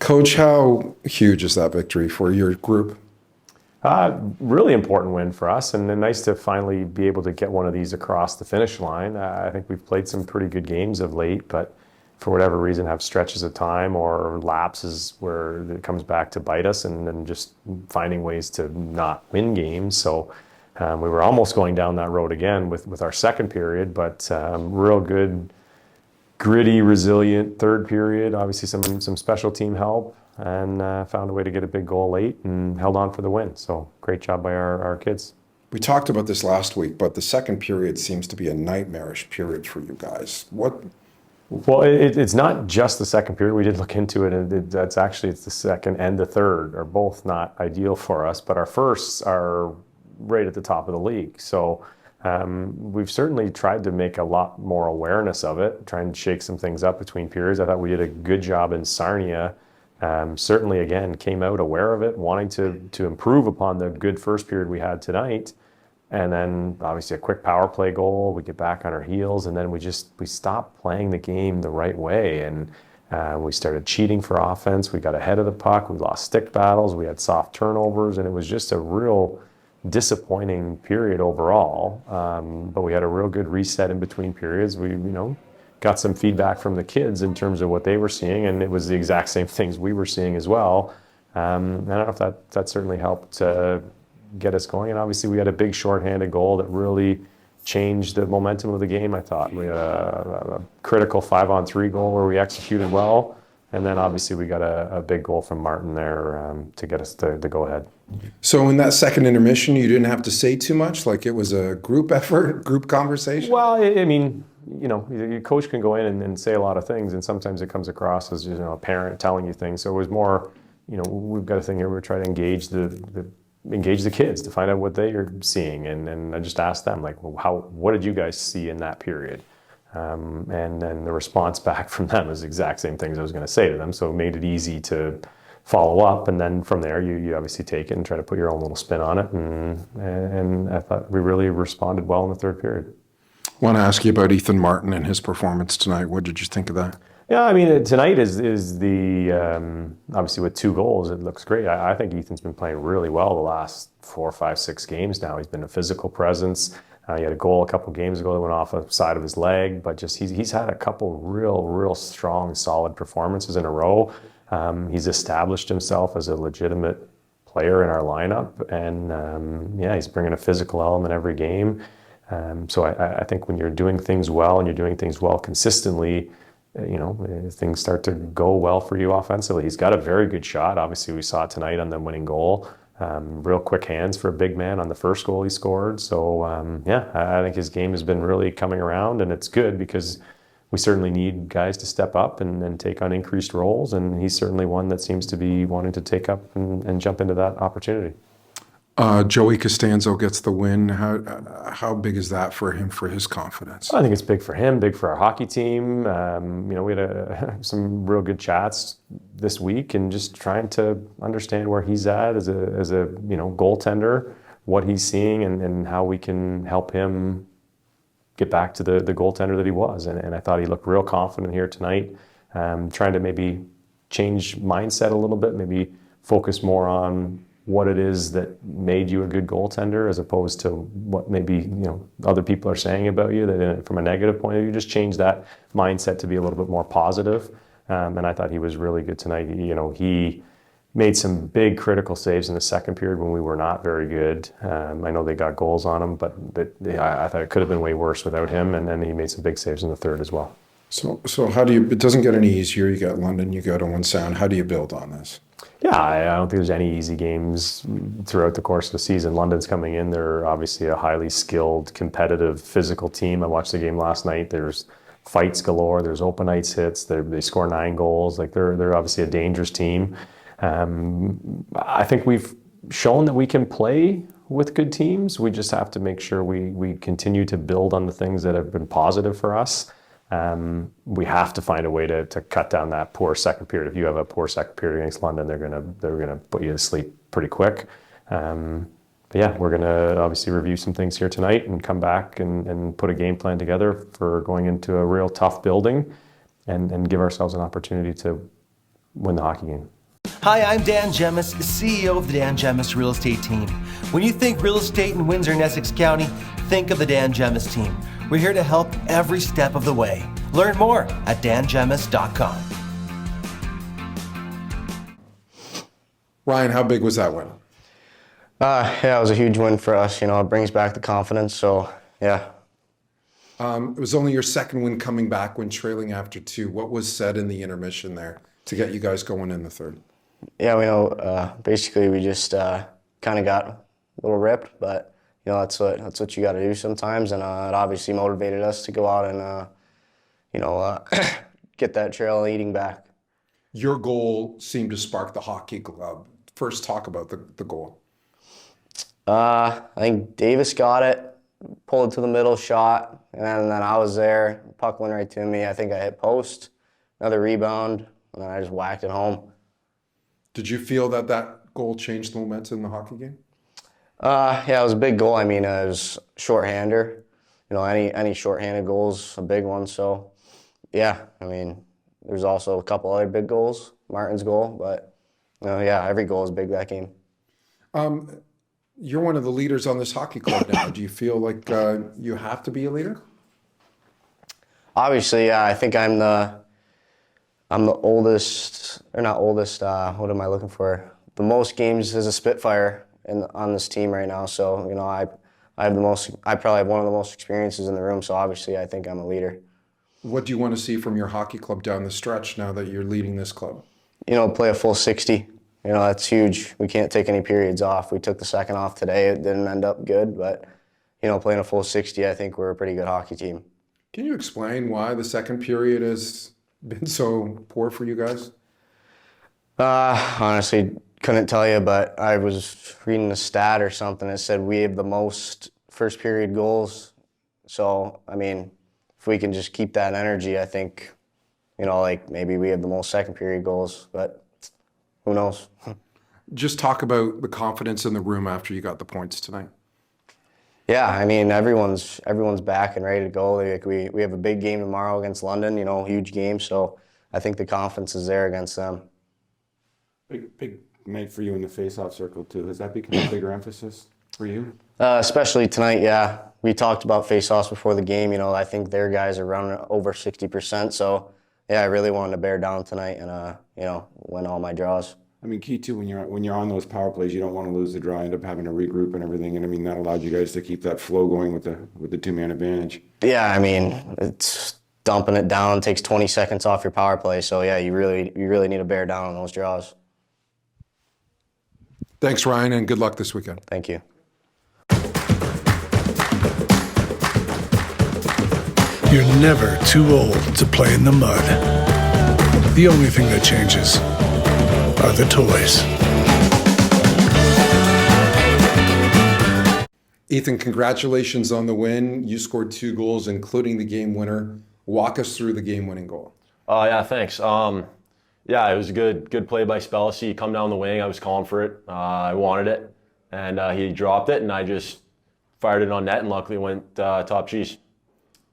Coach, how huge is that victory for your group? Really important win for us, and nice to finally be able to get one of these across the finish line. I think we've played some pretty good games of late, but for whatever reason have stretches of time or lapses where it comes back to bite us, and just finding ways to not win games. So we were almost going down that road again with our second period, but real good, gritty, resilient third period. Obviously some special team help, and found a way to get a big goal late and held on for the win. So great job by our kids. We talked about this last week, but the second period seems to be a nightmarish period for you guys. What? Well, it's not just the second period. We did look into it, and it's the second and the third are both not ideal for us, but our firsts are right at the top of the league. So we've certainly tried to make a lot more awareness of it, trying to shake some things up between periods. I thought we did a good job in Sarnia. Certainly, again, came out aware of it, wanting to improve upon the good first period we had tonight. And then obviously a quick power play goal, we get back on our heels, and then we stopped playing the game the right way. And we started cheating for offense. We got ahead of the puck. We lost stick battles. We had soft turnovers, and it was just a real disappointing period overall. But we had a real good reset in between periods. We, got some feedback from the kids in terms of what they were seeing, and it was the exact same things we were seeing as well. I don't know if that certainly helped get us going. And obviously we had a big shorthanded goal that really changed the momentum of the game, I thought. We had a critical 5-on-3 goal where we executed well. And then obviously we got a big goal from Martin there to get us to go ahead. So in that second intermission, you didn't have to say too much? Like it was a group effort, group conversation? Well, I mean, your coach can go in and say a lot of things, and sometimes it comes across as, a parent telling you things. So it was more, we've got a thing here, we're trying to engage the kids to find out what they are seeing. And I just asked them, like, well, what did you guys see in that period? And then the response back from them is the exact same things I was going to say to them. So it made it easy to follow up. And then from there, you obviously take it and try to put your own little spin on it. And I thought we really responded well in the third period. I want to ask you about Ethan Martin and his performance tonight. What did you think of that? Yeah, I mean, tonight is the, obviously with 2 goals, it looks great. I think Ethan's been playing really well the last 4, 5, 6 games now. He's been a physical presence. He had a goal a couple games ago that went off the side of his leg, but just he's had a couple real strong, solid performances in a row. He's established himself as a legitimate player in our lineup, and he's bringing a physical element every game. So I think when you're doing things well and you're doing things well consistently, things start to go well for you offensively. He's got a very good shot. Obviously, we saw it tonight on the winning goal. Real quick hands for a big man on the first goal he scored. So, I think his game has been really coming around, and it's good because we certainly need guys to step up and take on increased roles, and he's certainly one that seems to be wanting to take up and jump into that opportunity. Joey Costanzo gets the win. How big is that for him, for his confidence? I think it's big for him, big for our hockey team. We had some real good chats this week, and just trying to understand where he's at as a goaltender, what he's seeing, and how we can help him get back to the goaltender that he was. And I thought he looked real confident here tonight, trying to maybe change mindset a little bit, maybe focus more on what it is that made you a good goaltender as opposed to what maybe other people are saying about you, that from a negative point of view. Just change that mindset to be a little bit more positive. And I thought he was really good tonight. He made some big critical saves in the second period when we were not very good. I know they got goals on him, but I thought it could have been way worse without him. And then he made some big saves in the third as well. So how do you? It doesn't get any easier. You got London, you got Owen Sound. How do you build on this? Yeah, I don't think there's any easy games throughout the course of the season. London's coming in. They're obviously a highly skilled, competitive, physical team. I watched the game last night. There's fights galore. There's open ice hits. They score 9 goals. Like they're obviously a dangerous team. I think we've shown that we can play with good teams. We just have to make sure we continue to build on the things that have been positive for us. We have to find a way to cut down that poor second period. If you have a poor second period against London, they're gonna put you to sleep pretty quick. We're gonna obviously review some things here tonight and come back and put a game plan together for going into a real tough building and give ourselves an opportunity to win the hockey game. Hi, I'm Dan Gemus, CEO of the Dan Gemus Real Estate Team. When you think real estate in Windsor and Essex County, think of the Dan Gemus Team. We're here to help every step of the way. Learn more at dangemus.com. Ryan, how big was that win? Yeah, it was a huge win for us. It brings back the confidence. So, yeah. It was only your second win coming back when trailing after 2. What was said in the intermission there to get you guys going in the third? Yeah, we know. Basically, we just kind of got a little ripped, but that's what you got to do sometimes, and it obviously motivated us to go out and get that trail leading back. Your goal seemed to spark the hockey club. First, talk about the goal. I think Davis got it, pulled it to the middle, shot, and then I was there. Puck went right to me. I think I hit post, another rebound, and then I just whacked it home. Did you feel that goal changed the momentum in the hockey game? Yeah, it was a big goal. I mean, it was shorthander. Any shorthanded goal's a big one. So, yeah, I mean, there's also a couple other big goals, Martin's goal, but, yeah, every goal is big that game. You're one of the leaders on this hockey club now. Do you feel like you have to be a leader? Obviously, yeah, I think I'm the oldest, or not oldest, what am I looking for? The most games as a Spitfire on this team right now. So, I probably have one of the most experiences in the room. So obviously I think I'm a leader. What do you want to see from your hockey club down the stretch now that you're leading this club? Play a full 60. That's huge. We can't take any periods off. We took the second off today. It didn't end up good, but, playing a full 60, I think we're a pretty good hockey team. Can you explain why the second period has been so poor for you guys? Honestly, couldn't tell you, but I was reading a stat or something that said we have the most first period goals. So, I mean, if we can just keep that energy, I think, maybe we have the most second period goals, but who knows? Just talk about the confidence in the room after you got the points tonight. Yeah, I mean, everyone's back and ready to go. We have a big game tomorrow against London, huge game. So I think the confidence is there against them. Big night for you in the face-off circle too. Has that become a bigger emphasis for you? Especially tonight, yeah. We talked about face-offs before the game. I think their guys are running over 60%. So yeah, I really wanted to bear down tonight and win all my draws. I mean, key too, when you're on those power plays, you don't want to lose the draw, end up having to regroup and everything. And I mean, that allowed you guys to keep that flow going with the two-man advantage. Yeah, I mean, it's dumping it down takes 20 seconds off your power play. So yeah, you really need to bear down on those draws. Thanks, Ryan, and good luck this weekend. Thank you. You're never too old to play in the mud. The only thing that changes are the toys. Ethan, congratulations on the win. You scored 2 goals, including the game winner. Walk us through the game-winning goal. Yeah, thanks. Yeah, it was a good play by Spellacy. He come down the wing. I was calling for it. I wanted it, and he dropped it, and I just fired it on net, and luckily went top cheese.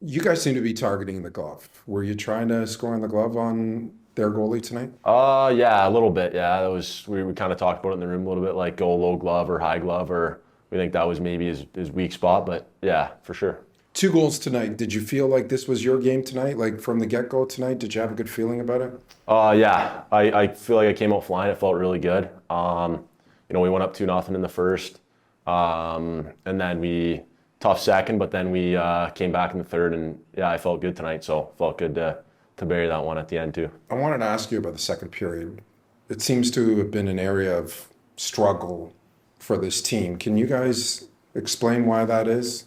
You guys seem to be targeting the glove. Were you trying to score on the glove on their goalie tonight? Yeah, a little bit. Yeah, that was we kind of talked about it in the room a little bit, like go low glove or high glove, or we think that was maybe his weak spot. But yeah, for sure. 2 goals tonight. Did you feel like this was your game tonight? Like from the get-go tonight, did you have a good feeling about it? Yeah, I feel like I came out flying. It felt really good. We went up 2-0 in the first, and then we tough second, but then we came back in the third, and yeah, I felt good tonight. So felt good to bury that one at the end too. I wanted to ask you about the second period. It seems to have been an area of struggle for this team. Can you guys explain why that is?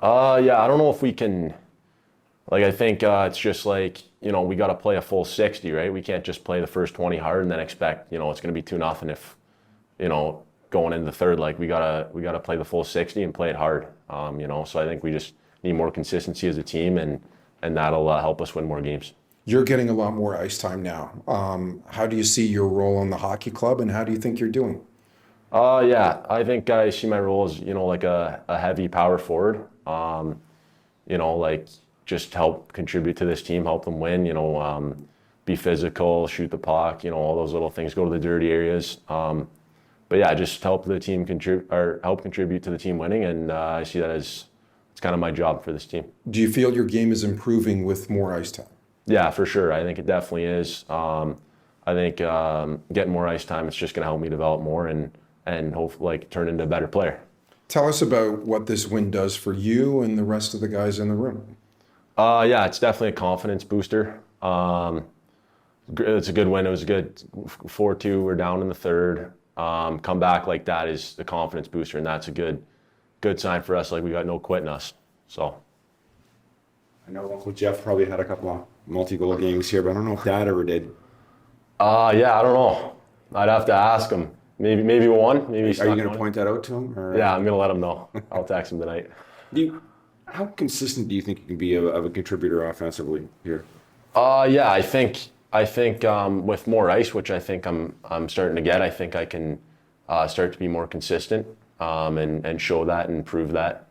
Yeah, I don't know if we can. I think it's just we got to play a full 60, right? We can't just play the first 20 hard and then expect it's going to be 2-0 if going into the third. We gotta play the full 60 and play it hard. So I think we just need more consistency as a team, and that'll help us win more games. You're getting a lot more ice time now. How do you see your role in the hockey club, and how do you think you're doing? Yeah, I think I see my role as a heavy power forward. Just help contribute to this team, help them win. be physical, shoot the puck, all those little things, go to the dirty areas. But yeah, just help the team help contribute to the team winning, and I see that as it's kind of my job for this team. Do you feel your game is improving with more ice time? Yeah, for sure. I think it definitely is. I think getting more ice time, it's just going to help me develop more and hopefully turn into a better player. Tell us about what this win does for you and the rest of the guys in the room. Yeah, it's definitely a confidence booster. It's a good win. It was a good 4-2. We're down in the third. Come back like that is a confidence booster, and that's a good sign for us. Like, we got no quitting us. So I know Uncle Jeff probably had a couple of multi-goal games here, but I don't know if Dad ever did. Yeah, I don't know. I'd have to ask him. Maybe one. Maybe. Are you going to point that out to him? Or? Yeah, I'm going to let him know. I'll text him tonight. How consistent do you think you can be of a contributor offensively here? Yeah, I think with more ice, which I think I'm starting to get, I think I can start to be more consistent and show that and prove that.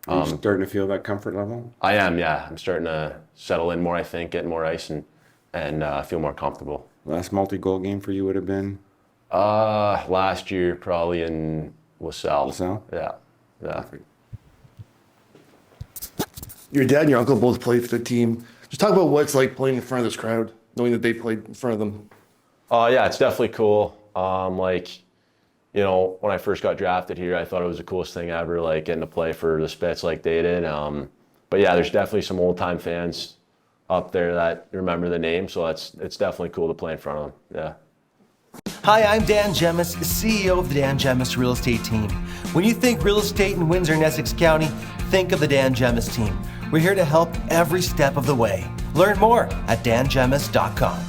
Are you starting to feel that comfort level? I am, yeah. I'm starting to settle in more, I think, get more ice and feel more comfortable. Last multi-goal game for you would have been? Last year, probably in LaSalle. LaSalle? Yeah. Perfect. Your dad and your uncle both played for the team. Just talk about what it's like playing in front of this crowd, knowing that they played in front of them. Yeah, it's definitely cool. When I first got drafted here, I thought it was the coolest thing ever, getting to play for the Spits like they did. But yeah, there's definitely some old-time fans up there that remember the name, so it's definitely cool to play in front of them. Yeah. Hi, I'm Dan Gemus, CEO of the Dan Gemus Real Estate Team. When you think real estate in Windsor and Essex County, think of the Dan Gemus Team. We're here to help every step of the way. Learn more at dangemus.com.